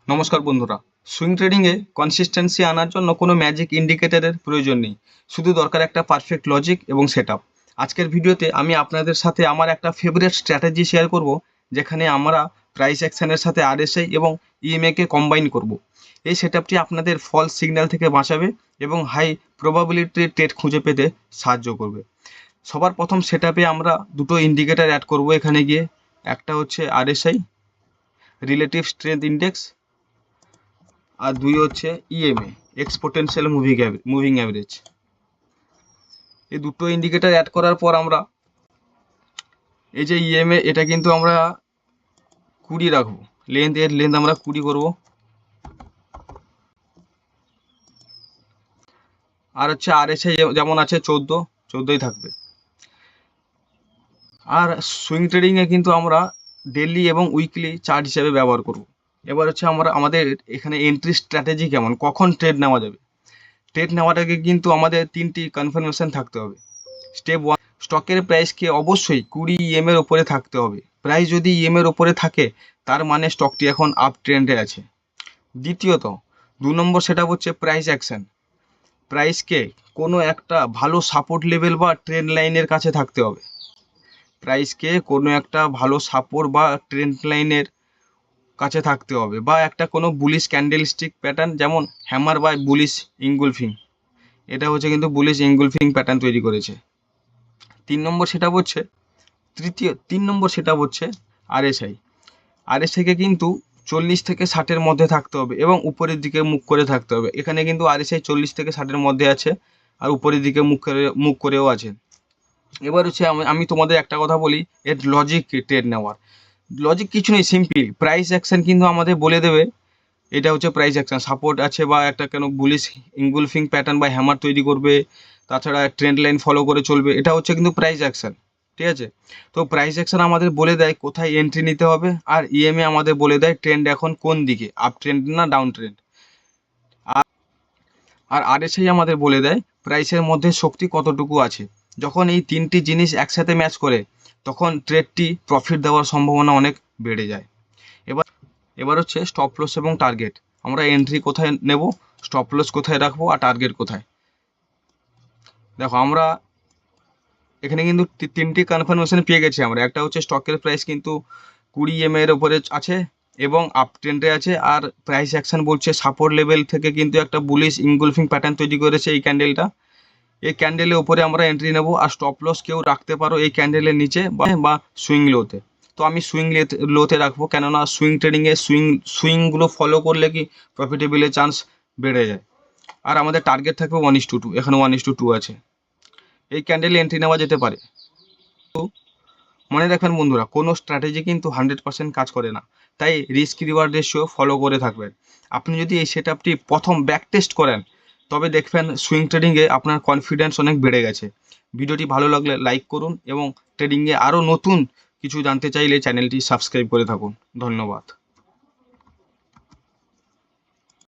নমস্কার বন্ধুরা। Swing ট্রেডিংয়ে consistency আনার জন্য কোনো ম্যাজিক ইন্ডিকেটরের প্রয়োজন নেই, শুধু দরকার একটা পারফেক্ট লজিক এবং সেটআপ। আজকের ভিডিওতে আমি আপনাদের সাথে আমার একটা ফেভারিট স্ট্র্যাটেজি শেয়ার করব, যেখানে আমরা প্রাইস অ্যাকশনের সাথে আরএসআই এবং ইএমএ কম্বাইন করব। এই সেটআপটি আপনাদের ফলস সিগন্যাল থেকে বাঁচাবে এবং হাই প্রবাবিলিটির ট্রেড খুঁজে পেতে সাহায্য করবে। সবার প্রথম সেটআপে আমরা দুটো ইন্ডিকেটর অ্যাড করব এখানে গিয়ে। একটা হচ্ছে আরএসআই, রিলেটিভ স্ট্রেংথ ইন্ডেক্স, আর দুই হচ্ছে ইএমএ, এক্সপোটেনশিয়াল মুভিং অ্যাভারেজ। এই দুটো ইন্ডিকেটর অ্যাড করার পর আমরা এই যে ইএমএ, এটা কিন্তু আমরা 20 রাখবো। লেন্থ আমরা 20 করব। আর হচ্ছে আরএসআই যেমন আছে 14ই থাকবে। আর সুইং ট্রেডিংয়ে কিন্তু আমরা ডেইলি এবং উইকলি চার্ট হিসেবে ব্যবহার করব। এবার হচ্ছে আমাদের এখানে এন্ট্রি স্ট্র্যাটেজি কেমন, কখন ট্রেড নেওয়া যাবে। ট্রেড নেওয়াটাকে কিন্তু আমাদের 3টি কনফার্মেশন থাকতে হবে। স্টেপ 1, স্টকের প্রাইসকে অবশ্যই 20 EM এর ওপরে থাকতে হবে। প্রাইস যদি EM এর ওপরে থাকে, তার মানে স্টকটি এখন আপ ট্রেন্ডে আছে। দ্বিতীয়ত, 2 নম্বর সেটা হচ্ছে প্রাইস অ্যাকশন। প্রাইসকে কোনো একটা ভালো সাপোর্ট লেভেল বা ট্রেন্ড লাইনের কাছে থাকতে হবে। প্রাইসকে কোনো একটা ভালো সাপোর্ট বা ট্রেন্ড লাইনের কাছে থাকতে হবে, বা একটা কোনো বুলিশ ক্যান্ডেলস্টিক প্যাটার্ন, যেমন হ্যামার বা বুলিশ ইনগুলফিং। এটা হচ্ছে কিন্তু বুলিশ ইনগুলফিং প্যাটার্ন তৈরি করেছে। 3 নম্বর সেটা হচ্ছে আরএসআই। আরএসআইকে কিন্তু 40 থেকে 60-এর মধ্যে থাকতে হবে এবং উপরের দিকে মুখ করে থাকতে হবে। এখানে কিন্তু আরএসআই 40 থেকে 60-এর মধ্যে আছে, আর উপরের দিকে মুখ করেও আছে। এবার হচ্ছে আমি তোমাদের একটা কথা বলি, এর লজিক ট্রেড নেওয়ার লজিক কিছু নেই, সিম্পল। প্রাইস অ্যাকশন কিন্তু আমাদের বলে দেবে এটা হচ্ছে প্রাইস অ্যাকশন, সাপোর্ট আছে বা একটা কেন বুলিশ ইনগুলফিং প্যাটার্ন বা হ্যামার তৈরি করবে, তাছাড়া ট্রেন্ড লাইন ফলো করে চলবে। এটা হচ্ছে কিন্তু প্রাইস অ্যাকশন, ঠিক আছে। তো প্রাইস অ্যাকশন আমাদের বলে দেয় কোথায় এন্ট্রি নিতে হবে, আর ইএমএ আমাদের বলে দেয় ট্রেন্ড এখন কোন দিকে, আপ ট্রেন্ড না ডাউন ট্রেন্ড। আর আরএসআই আমাদের বলে দেয় প্রাইসের মধ্যে শক্তি কতটুকু আছে। যখন এই 3টি জিনিস একসাথে ম্যাচ করে, তখন ট্রেডটি প্রফিট দেওয়ার সম্ভাবনা অনেক বেড়ে যায়। এবার হচ্ছে স্টপ লস এবং টার্গেট। আমরা এন্ট্রি কোথায় নেব, স্টপ লস কোথায় রাখবো, আর টার্গেট কোথায়। দেখো, আমরা এখানে কিন্তু 3টি কনফার্মেশন পেয়ে গেছি আমরা। একটা হচ্ছে স্টকের প্রাইস কিন্তু 20 EM এর উপরে আছে এবং আপ ট্রেন্ডে আছে, আর প্রাইস অ্যাকশন বলছে সাপোর্ট লেভেল থেকে কিন্তু একটা বুলিশ ইনগুলফিং প্যাটার্ন তৈরি করেছে এই ক্যান্ডেলটা। এই ক্যান্ডেলের উপরে আমরা এন্ট্রি নেব, আর স্টপ লস কেউ রাখতে পারো এই ক্যান্ডেলের নিচে বা সুইং লোতে। তো আমি সুইং লোতে রাখবো, কেননা সুইং ট্রেডিংয়ে সুইংগুলো ফলো করলে কি প্রফিটেবলের চান্স বেড়ে যায়। আর আমাদের টার্গেট থাকবে 1:2, এখানে 1:2 আছে। এই ক্যান্ডেলে এন্ট্রি নেওয়া যেতে পারে। তো মনে রাখবেন বন্ধুরা, কোনো স্ট্র্যাটেজি কিন্তু 100% কাজ করে না, তাই রিস্ক রিওয়ার্ড রেশিও ফলো করে থাকবেন। আপনি যদি এই সেটআপটি প্রথম ব্যাক টেস্ট করেন, তবে দেখবেন সুইং ট্রেডিংয়ে আপনার কনফিডেন্স অনেক বেড়ে গেছে। ভিডিওটি ভালো লাগলে লাইক করুন এবং ট্রেডিংয়ে আরও নতুন কিছু জানতে চাইলে চ্যানেলটি সাবস্ক্রাইব করে থাকুন। ধন্যবাদ।